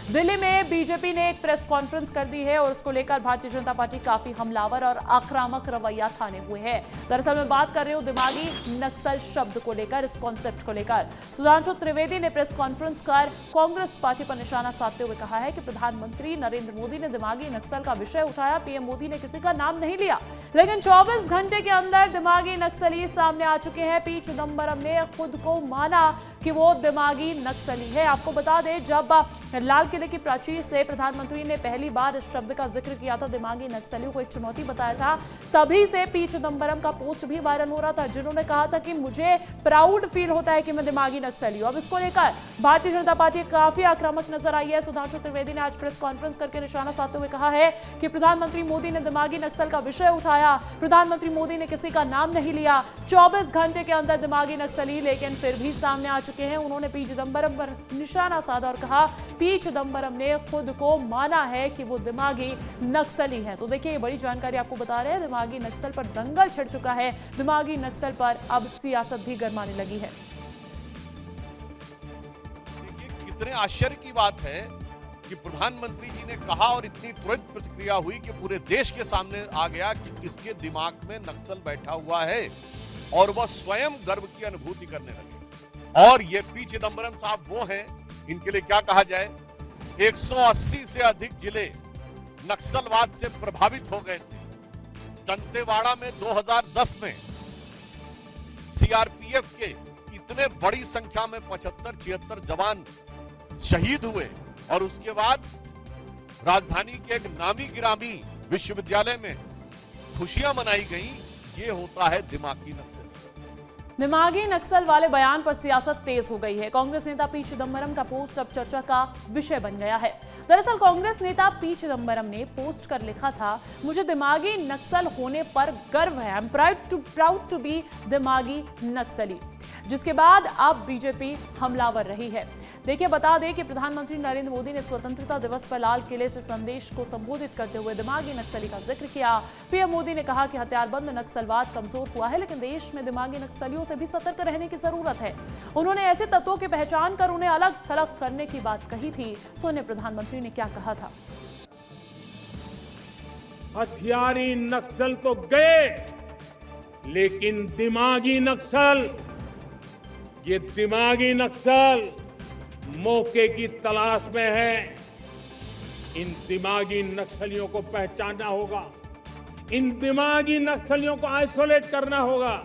दिल्ली में बीजेपी ने एक प्रेस कॉन्फ्रेंस कर दी है और उसको लेकर भारतीय जनता पार्टी काफी हमलावर और आक्रामक रवैया थाने हुए है। दरअसल मैं बात कर रही हूं दिमागी नक्सल शब्द को लेकर, इस कॉन्सेप्ट को लेकर। सुधांशु त्रिवेदी ने प्रेस कॉन्फ्रेंस कर कांग्रेस पार्टी पर निशाना साधते हुए कहा है कि प्रधानमंत्री नरेंद्र मोदी ने दिमागी नक्सल का विषय उठाया। पीएम मोदी ने किसी का नाम नहीं लिया, लेकिन 24 घंटे के अंदर दिमागी नक्सली सामने आ चुके हैं। पी चिदंबरम ने खुद को माना कि वो दिमागी नक्सली है। आपको बता दें, जब लाल किले की प्राचीर से प्रधानमंत्री ने पहली बार इस शब्द का जिक्र किया था, दिमागी नक्सलियों को एक चुनौती बताया था, तभी से पी चिदंबरम का पोस्ट भी वायरल हो रहा था, जिन्होंने कहा था कि मुझे प्राउड फील होता है कि मैं दिमागी नक्सली हूं। अब इसको लेकर भारतीय जनता पार्टी काफी आक्रामक नजर आई है। सुधांशु त्रिवेदी ने आज प्रेस कॉन्फ्रेंस करके निशाना साधते हुए कहा है कि प्रधानमंत्री मोदी ने दिमागी नक्सल का विषय उठाया, प्रधानमंत्री मोदी ने किसी का नाम नहीं लिया। 24 घंटे के अंदर दिमागी नक्सली लेकिन फिर भी सामने आ चुके हैं। उन्होंने पी चिदंबरम पर निशाना साधा और कहा पी चिदंबरम ने खुद को माना है कि वो दिमागी नक्सली है। तो देखिए, ये बड़ी जानकारी आपको बता रहे हैं। दिमागी नक्सल पर दंगल छिड़ चुका है, दिमागी नक्सल पर अब सियासत भी गरमाने लगी है। कितने आश्चर्य की बात है कि प्रधानमंत्री जी ने कहा और इतनी तुरंत प्रतिक्रिया हुई कि पूरे देश के सामने आ गया कि किसके दिमाग में नक्सल बैठा हुआ है और वह स्वयं गर्व की अनुभूति करने लगे। और ये पी चिदंबरम साहब वो हैं, इनके लिए क्या कहा जाए, 180 से अधिक जिले नक्सलवाद से प्रभावित हो गए थे। दंतेवाड़ा में 2010 में सीआरपीएफ के इतने बड़ी संख्या में 75-76 जवान शहीद हुए और उसके बाद राजधानी के एक नामी गिरामी विश्वविद्यालय में खुशियां मनाई गई। ये होता है दिमागी नक्सल। दिमागी नक्सल वाले बयान पर सियासत तेज हो गई है। कांग्रेस नेता पी चिदंबरम का पोस्ट अब चर्चा का विषय बन गया है। दरअसल कांग्रेस नेता पी चिदंबरम ने पोस्ट कर लिखा था, मुझे दिमागी नक्सल होने पर गर्व है, I am proud to be दिमागी नक्सली, जिसके बाद अब बीजेपी हमलावर रही है। देखिए, बता दें कि प्रधानमंत्री नरेंद्र मोदी ने स्वतंत्रता दिवस पर लाल किले से संदेश को संबोधित करते हुए दिमागी नक्सली का जिक्र किया। पीएम मोदी ने कहा कि हथियारबंद नक्सलवाद कमजोर हुआ है, लेकिन देश में दिमागी नक्सलियों से भी सतर्क रहने की जरूरत है। उन्होंने ऐसे तत्वों की पहचान कर उन्हें अलग थलग करने की बात कही थी। सुनिए प्रधानमंत्री ने क्या कहा था। हथियारी नक्सल तो गए, लेकिन दिमागी नक्सल, ये दिमागी नक्सल मौके की तलाश में है। इन दिमागी नक्सलियों को पहचानना होगा, इन दिमागी नक्सलियों को आइसोलेट करना होगा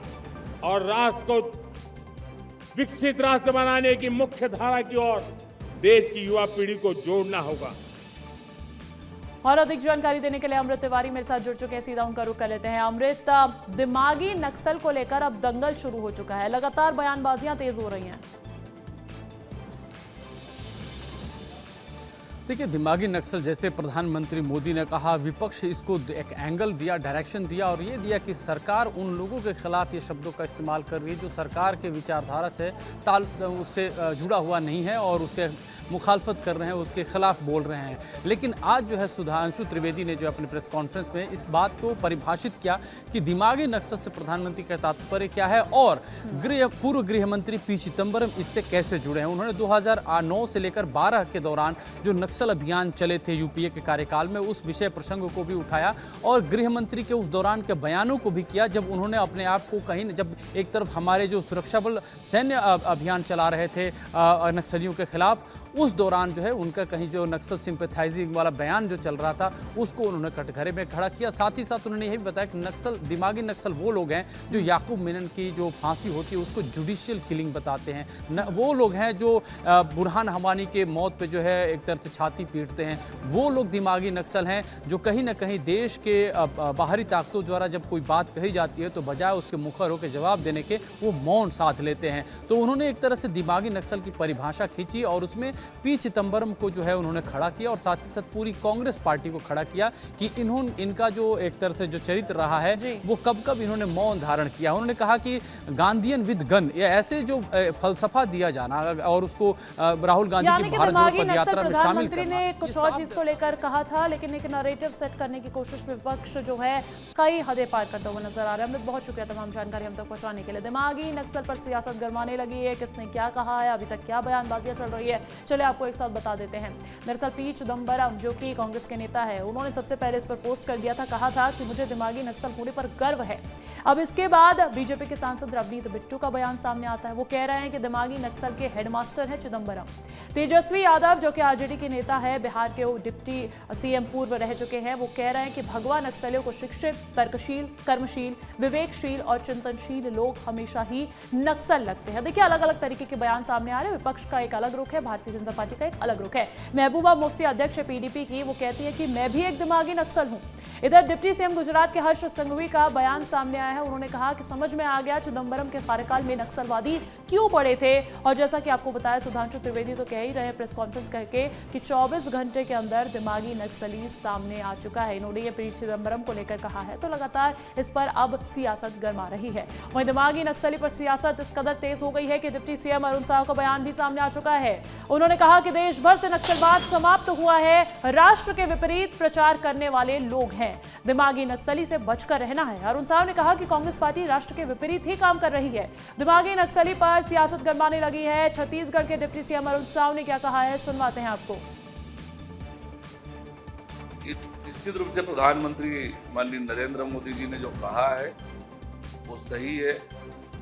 और राष्ट्र को विकसित राष्ट्र बनाने की मुख्य धारा की ओर देश की युवा पीढ़ी को जोड़ना होगा। और अधिक जानकारी देने के लिए अमृत तिवारी मेरे साथ जुड़ चुके हैं, सीधा उनका रुख कर लेते हैं। अमृत, दिमागी नक्सल को लेकर अब दंगल शुरू हो चुका है, लगातार बयानबाजियां तेज हो रही हैं। देखिए, दिमागी नक्सल जैसे प्रधानमंत्री मोदी ने कहा, विपक्ष इसको एक एंगल दिया, डायरेक्शन दिया और ये दिया कि सरकार उन लोगों के खिलाफ ये शब्दों का इस्तेमाल कर रही है जो सरकार के विचारधारा से उससे जुड़ा हुआ नहीं है और उसके मुखालफत कर रहे हैं, उसके खिलाफ बोल रहे हैं। लेकिन आज जो है सुधांशु त्रिवेदी ने जो अपने प्रेस कॉन्फ्रेंस में इस बात को परिभाषित किया कि दिमागी नक्सल से प्रधानमंत्री का तात्पर्य क्या है और पूर्व गृह मंत्री पी चिदंबरम इससे कैसे जुड़े हैं। उन्होंने 2009 से लेकर 12 के दौरान जो नक्सल अभियान चले थे यूपीए के कार्यकाल में, उस विषय प्रसंग को भी उठाया और गृह मंत्री के उस दौरान के बयानों को भी किया, जब उन्होंने अपने आप को कहीं, जब एक तरफ हमारे जो सुरक्षा बल सैन्य अभियान चला रहे थे नक्सलियों के खिलाफ, उस दौरान जो है उनका कहीं जो नक्सल सिंपैथाइजिंग वाला बयान जो चल रहा था उसको उन्होंने कटघरे में खड़ा किया। साथ ही साथ उन्होंने यह भी बताया कि नक्सल, दिमागी नक्सल वो लोग हैं जो याकूब मेनन की जो फांसी होती है उसको जुडिशियल किलिंग बताते हैं। वो लोग हैं जो बुरहान हमानी के मौत पे जो है एक तरह से छाती पीटते हैं। वो लोग दिमागी नक्सल हैं जो कहीं ना कहीं देश के बाहरी ताकतों द्वारा जब कोई बात कही जाती है तो बजाय उसके मुखर होकर जवाब देने के वो मौन साध लेते हैं। तो उन्होंने एक तरह से दिमागी नक्सल की परिभाषा खींची और उसमें पी चिदंबरम को जो है उन्होंने खड़ा किया और साथ ही साथ पूरी कांग्रेस पार्टी को खड़ा किया कि इनका जो एक तरह से जो चरित्र रहा है वो कब कब इन्होंने मौन धारण किया। उन्होंने कहा कि गांधीयन विद गन, ये ऐसे जो फलसफा दिया जाना और उसको राहुल गांधी की भारत जोड़ो पदयात्रा में शामिल करना, ने कुछ और चीज को लेकर कहा था, लेकिन एक नैरेटिव सेट करने की कोशिश में विपक्ष जो है कई हदें पार करता हुआ नजर आ रहा है। बहुत शुक्रिया तमाम जानकारी हम तक पहुंचाने के लिए। दिमागी नक्सल पर सियासत गरमाने लगी है, किसने क्या कहा है, अभी तक क्या बयानबाजियां चल रही है। चलिए आपको एक साथ बता देते हैं। दरअसल पी चिदम्बरम जो कि कांग्रेस के नेता है, उन्होंने सबसे पहले इस पर पोस्ट कर दिया था, कहा था कि मुझे दिमागी नक्सल होने पर गर्व है। अब इसके बाद बीजेपी के सांसद रवनीत बिट्टू का बयान सामने आता है। वो कह रहे हैं कि दिमागी नक्सल के हेडमास्टर है चिदम्बरम। तेजस्वी यादव जो कि आरजेडी के नेता है, बिहार के वो डिप्टी सीएम पूर्व रह चुके हैं, वो कह रहे हैं कि भगवा नक्सलियों को शिक्षित, तर्कशील, कर्मशील, विवेकशील और चिंतनशील लोग हमेशा ही नक्सल लगते हैं। देखिए अलग अलग तरीके के बयान सामने आ रहे हैं। विपक्ष का एक अलग रुख है, भारतीय जनता पार्टी का एक अलग रुख है। महबूबा मुफ्ती अध्यक्ष पीडीपी की, वो कहती है कि मैं भी एक दिमागी नक्सल हूं। इधर डिप्टी सीएम गुजरात के हर्ष संघवी का बयान सामने आया है। उन्होंने कहा कि समझ में आ गया चिदम्बरम के कार्यकाल में नक्सलवादी क्यों पड़े थे। और जैसा कि आपको बताया, सुधांशु त्रिवेदी तो कह ही रहे प्रेस कॉन्फ्रेंस करके कि 24 घंटे के अंदर दिमागी नक्सली सामने आ चुका है। इन्होंने ये पी चिदम्बरम को लेकर कहा है, तो लगातार इस पर अब सियासत गर्मा रही है। वहीं दिमागी नक्सली पर सियासत इस कदर तेज हो गई है कि डिप्टी सीएम अरुण साव का बयान भी सामने आ चुका है। उन्होंने कहा कि देश भर से नक्सलवाद समाप्त हुआ है, राष्ट्र के विपरीत प्रचार करने वाले लोग हैं, दिमागी नक्सली से बचकर रहना है। अरुण साव ने कहा कि कांग्रेस पार्टी राष्ट्र के विपरीत ही काम कर रही है। दिमागी नक्सली पर सियासत गरमाने लगी है। छत्तीसगढ़ के डिप्टी सीएम अरुण साव ने क्या कहा है, सुनवाते हैं आपको। निश्चित रूप से प्रधानमंत्री माननीय नरेंद्र मोदी जी ने जो कहा है वो सही है।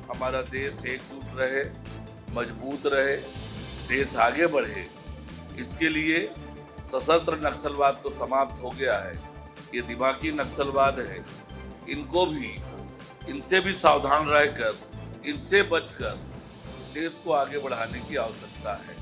हमारा देश एकजुट रहे, मजबूत रहे, देश आगे बढ़े, इसके लिए सशस्त्र नक्सलवाद तो समाप्त हो गया है। ये दिमागी नक्सलवाद है, इनको भी, इनसे भी सावधान रहकर, इनसे बचकर देश को आगे बढ़ाने की आवश्यकता है।